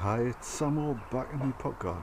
Hi, it's Sammo back in my pot garden.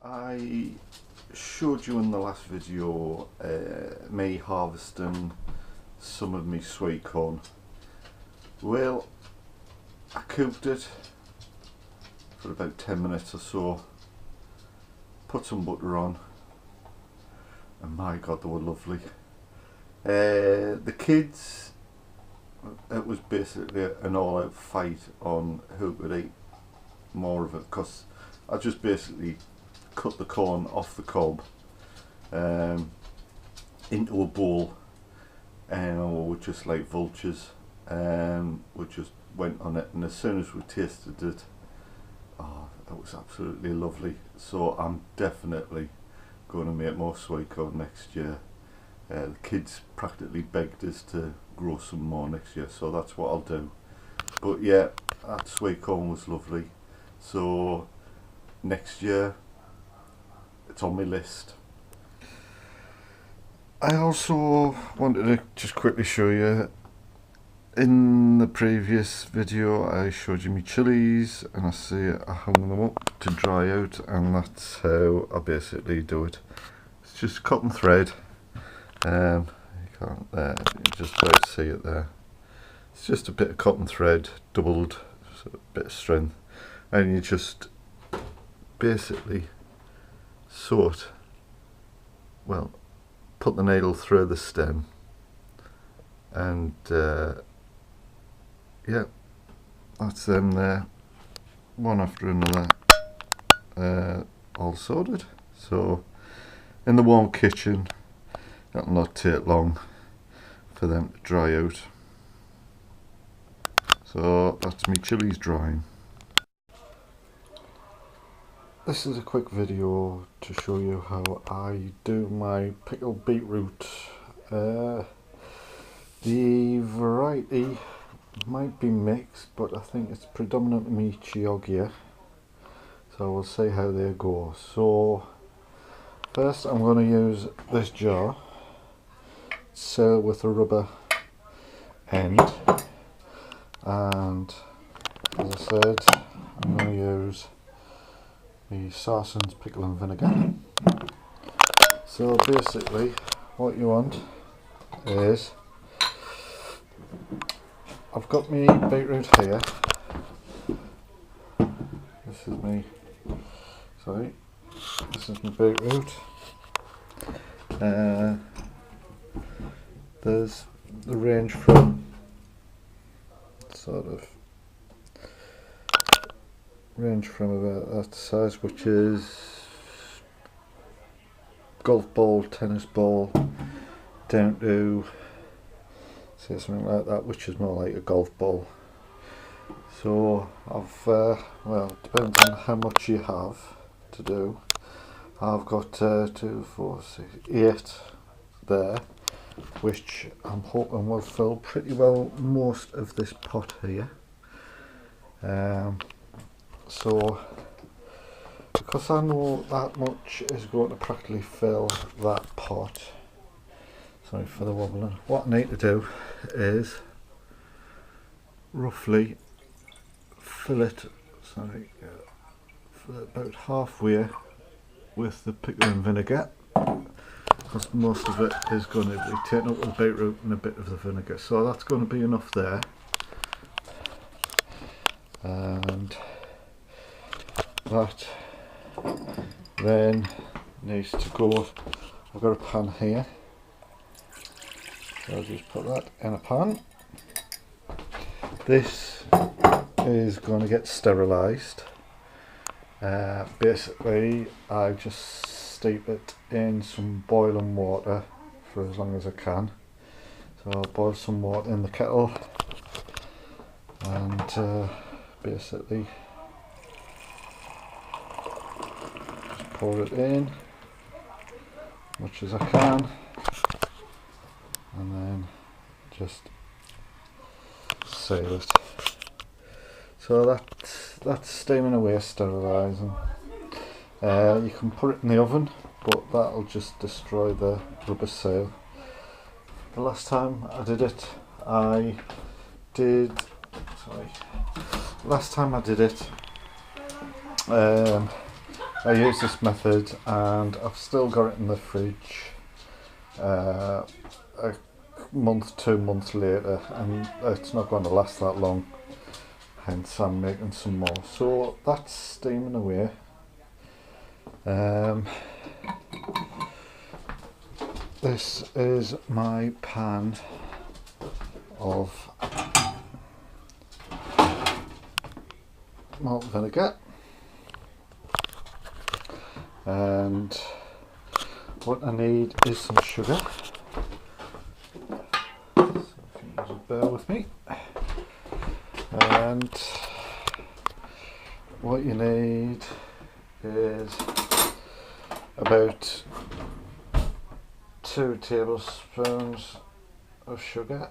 I showed you in the last video me harvesting some of my sweet corn. Well, I cooked it for about 10 minutes or so, put some butter on, and my god, they were lovely. The kids, it was basically an all-out fight on who could eat more of it, because I just basically cut the corn off the cob into a bowl, and we were just like vultures. We just went on it, and as soon as we tasted it, oh, it was absolutely lovely. So I'm definitely going to make more sweet corn next year. The kids practically begged us to grow some more next year, so that's what I'll do. But yeah, that sweet corn was lovely. So next year, it's on my list. I also wanted to just quickly show you, in the previous video I showed you my chilies, and I see I hung them up to dry out, and that's how I basically do it. It's just cotton thread. You can't you just about see it there. It's just a bit of cotton thread doubled, so a bit of strength, and you just basically put the needle through the stem, and yeah, that's them there, one after another, all sorted. So in the warm kitchen, that'll not take long for them to dry out. So that's me chilies drying. This is a quick video to show you how I do my pickled beetroot. The variety might be mixed, but I think it's predominantly Chioggia. So we'll see how they go. So first I'm going to use this jar, seal with a rubber end, and as I said, I'm going to use the Sarson's pickling vinegar. So basically what you want is, I've got my beetroot here. This is my beetroot. There's the range from about that size, which is golf ball, tennis ball, down to say something like that, which is more like a golf ball. So I've well, depends on how much you have to do. I've got 2, 4, 6, 8 there, which I'm hoping will fill pretty well most of this pot here. So because I know that much is going to practically fill that pot, sorry for the wobbling, what I need to do is roughly fill it about halfway with the pickling vinegar, because most of it is going to be taken up with the beetroot and a bit of the vinegar, so that's going to be enough there. And that then needs to go, I've got a pan here, so I'll just put that in a pan. This is going to get sterilised. Basically I just steep it in some boiling water for as long as I can. So I'll boil some water in the kettle, and basically pour it in much as I can, and then just seal it. So that's steaming away, sterilising. You can put it in the oven, but that'll just destroy the rubber seal. The last time I did it, I used this method, and I've still got it in the fridge a month, 2 months later, and it's not going to last that long, hence I'm making some more. So that's steaming away. This is my pan of malt vinegar, and what I need is some sugar, so if you can just bear with me. And what you need is about 2 tablespoons of sugar.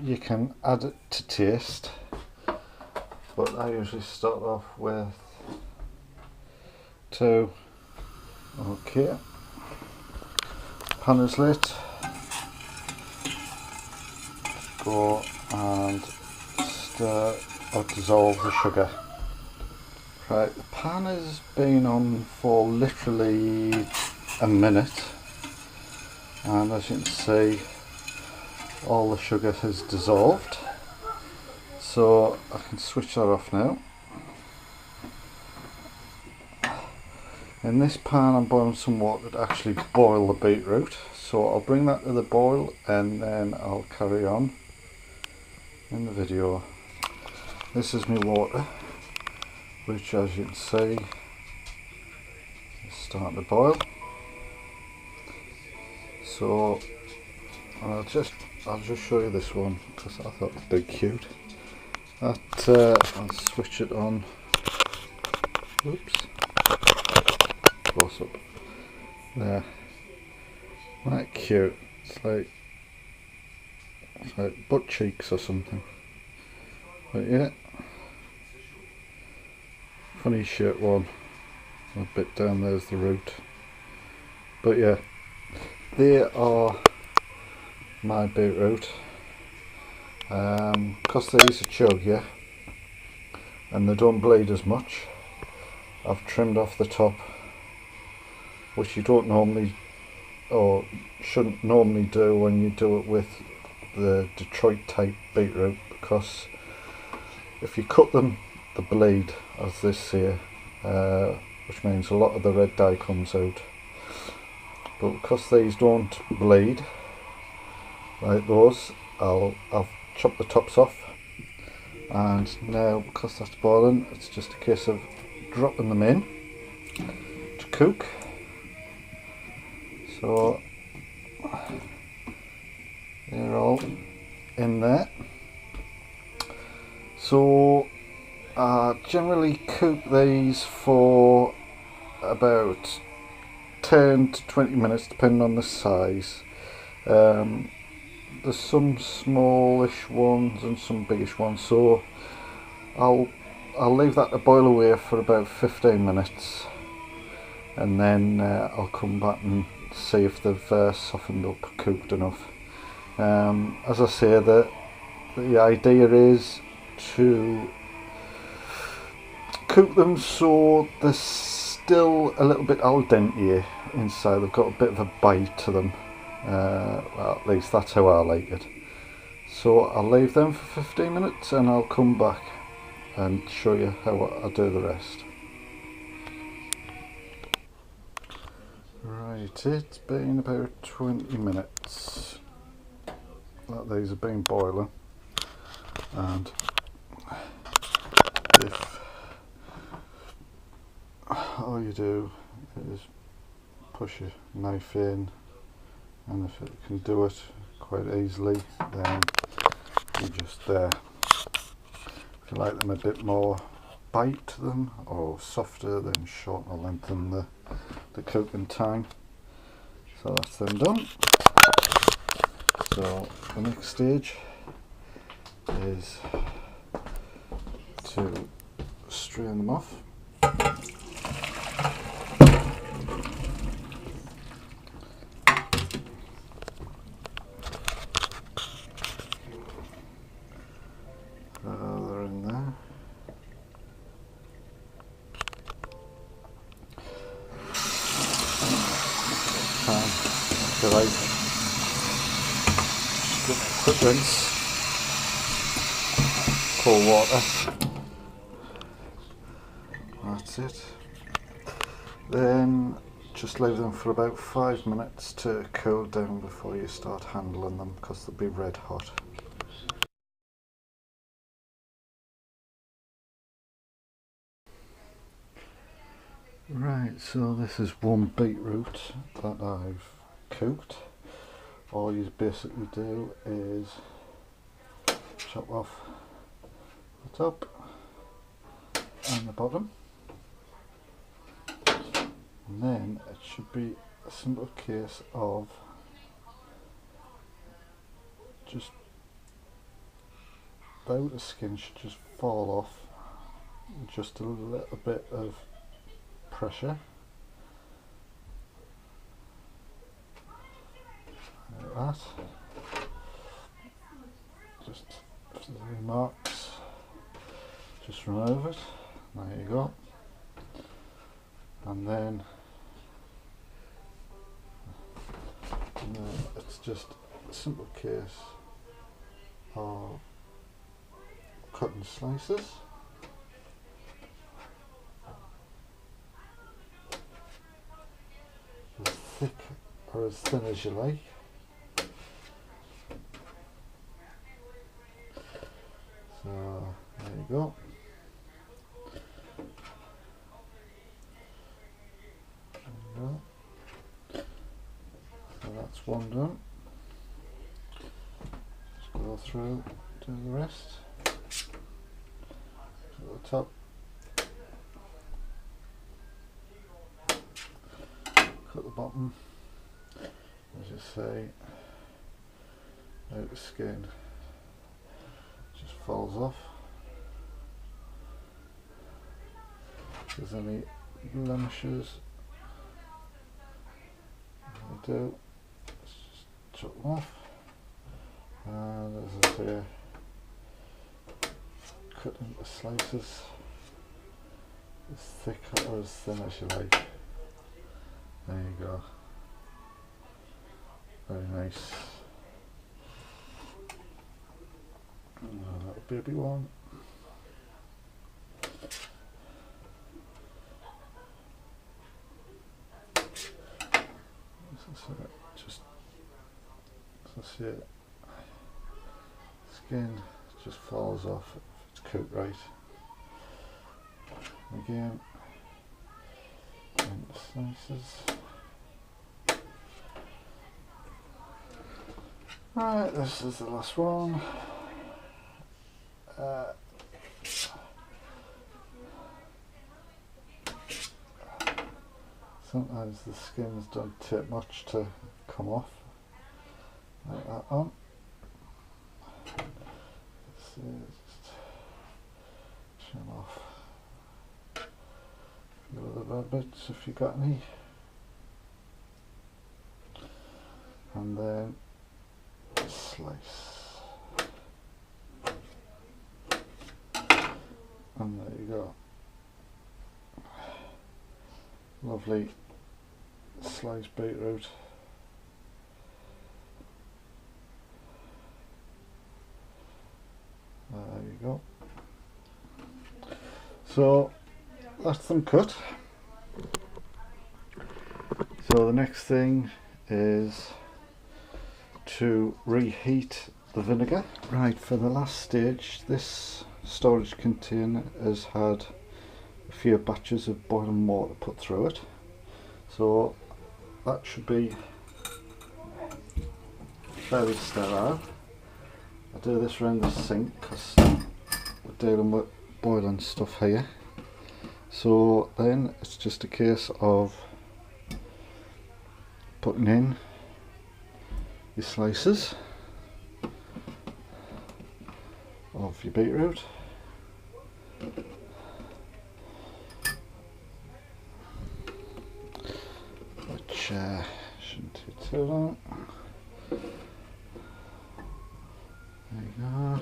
You can add it to taste, but I usually start off with 2. Okay, pan is lit. Go and stir or dissolve the sugar. Right, the pan has been on for literally a minute, and as you can see, all the sugar has dissolved, so I can switch that off now. In this pan I'm boiling some water to actually boil the beetroot, so I'll bring that to the boil and then I'll carry on in the video. This is my water, which as you can see is starting to boil. So I'll just show you this one because I thought it'd be cute. I'll switch it on. Oops. Close up. There. Right, cute. It's like butt cheeks or something. But yeah. Funny shaped one. A bit down there's the root. But yeah. They are my beetroot. Because these are chuggier and they don't bleed as much, I've trimmed off the top, which you don't normally or shouldn't normally do when you do it with the Detroit type beetroot, because if you cut them they bleed, as this here, which means a lot of the red dye comes out. But because these don't bleed like those, I've chopped the tops off, and now because that's boiling, it's just a case of dropping them in to cook. So they're all in there. So I generally cook these for about 10 to 20 minutes depending on the size. There's some smallish ones and some biggish ones, so I'll leave that to boil away for about 15 minutes, and then I'll come back and see if they've softened up, cooked enough. As I say, the idea is to cook them so they're still a little bit al dente inside. They've got a bit of a bite to them. Well, at least that's how I like it. So I'll leave them for 15 minutes and I'll come back and show you how I do the rest. Right, it's been about 20 minutes that these have been boiling, and if all you do is push your knife in, and if it can do it quite easily, then you just if you like them a bit more bite to them, or softer, then shorten or lengthen the cooking time. So that's them done. So the next stage is to strain them off. They're in there. If you like, just quick rinse, cold water. That's it. Then just leave them for about 5 minutes to cool down before you start handling them, because they'll be red hot. Right, so this is one beetroot that I've cooked. All you basically do is chop off the top and the bottom, and then it should be a simple case of just the outer skin should just fall off, just a little bit of pressure like that. Just if there's any marks, just run over it. There you go. And then it's just a simple case of cutting slices. As thick or as thin as you like. So there you go. So that's one done. Just go through, do the rest. At the top. Cut the bottom, as you say, outer skin just falls off. If there's any blemishes, I do, let's just chop them off, and as I say, cut into slices as thick or as thin as you like. There you go. Very nice. Little baby one. So just as I see it, skin just falls off if it's cooked right. Again, and the slices. Right, this is the last one. Sometimes the skins don't take much to come off, like that one. Let's see, just trim off a few other bits if you got any, and then slice, and there you go. Lovely sliced beetroot. There you go. So that's them cut. So the next thing is to reheat the vinegar. Right, for the last stage, this storage container has had a few batches of boiling water put through it, so that should be fairly sterile. I do this around the sink because we're dealing with boiling stuff here. So then it's just a case of putting in your slices of your beetroot, which shouldn't take too long. There you go.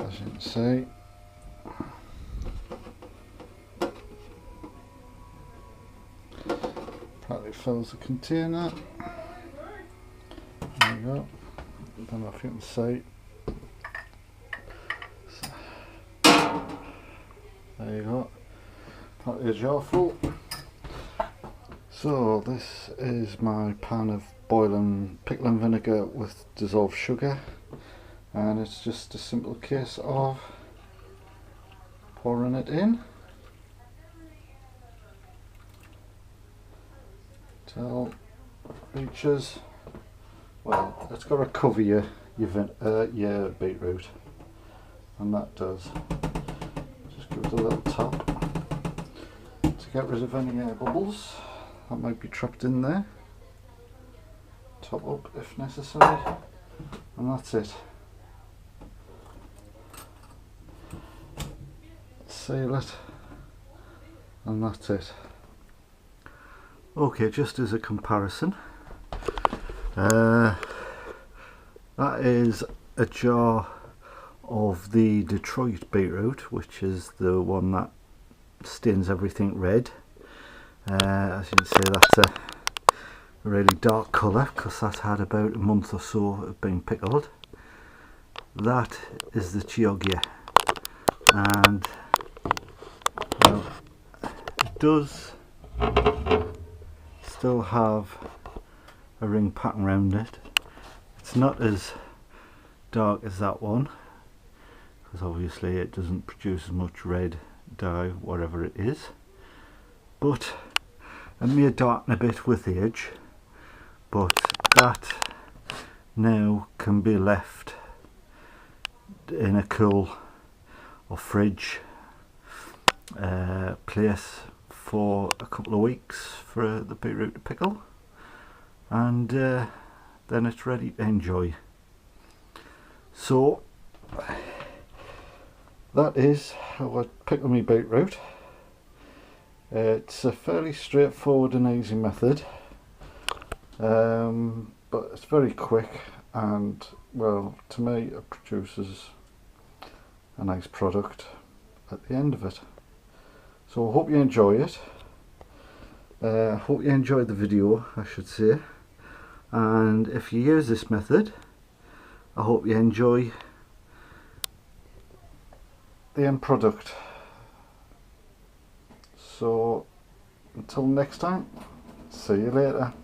As you can see, practically fills the container. There you go. I don't know if you can see. There you go. Practically a jar full. So this is my pan of boiling pickling vinegar with dissolved sugar, and it's just a simple case of pouring it in till it reaches, well, it's got to cover your beetroot, and that does. Just give it a little tap to get rid of any air bubbles that might be trapped in there. Top up if necessary, and that's it. Seal it, and that's it. Okay, just as a comparison, that is a jar of the Detroit beetroot, which is the one that stains everything red. As you can see, that's a really dark colour because that's had about a month or so of being pickled. That is the Chioggia, and well, it does still have a ring pattern around it. It's not as dark as that one because obviously it doesn't produce as much red dye, whatever it is, but it may darken a bit with age, but that now can be left in a cool or fridge place for a couple of weeks for the beetroot to pickle, and then it's ready to enjoy. So that is how I pickle my beetroot. It's a fairly straightforward and easy method, but it's very quick, and well, to me it produces a nice product at the end of it. So I hope you enjoy it. Hope you enjoyed the video, I should say, and if you use this method, I hope you enjoy the end product. So until next time, see you later.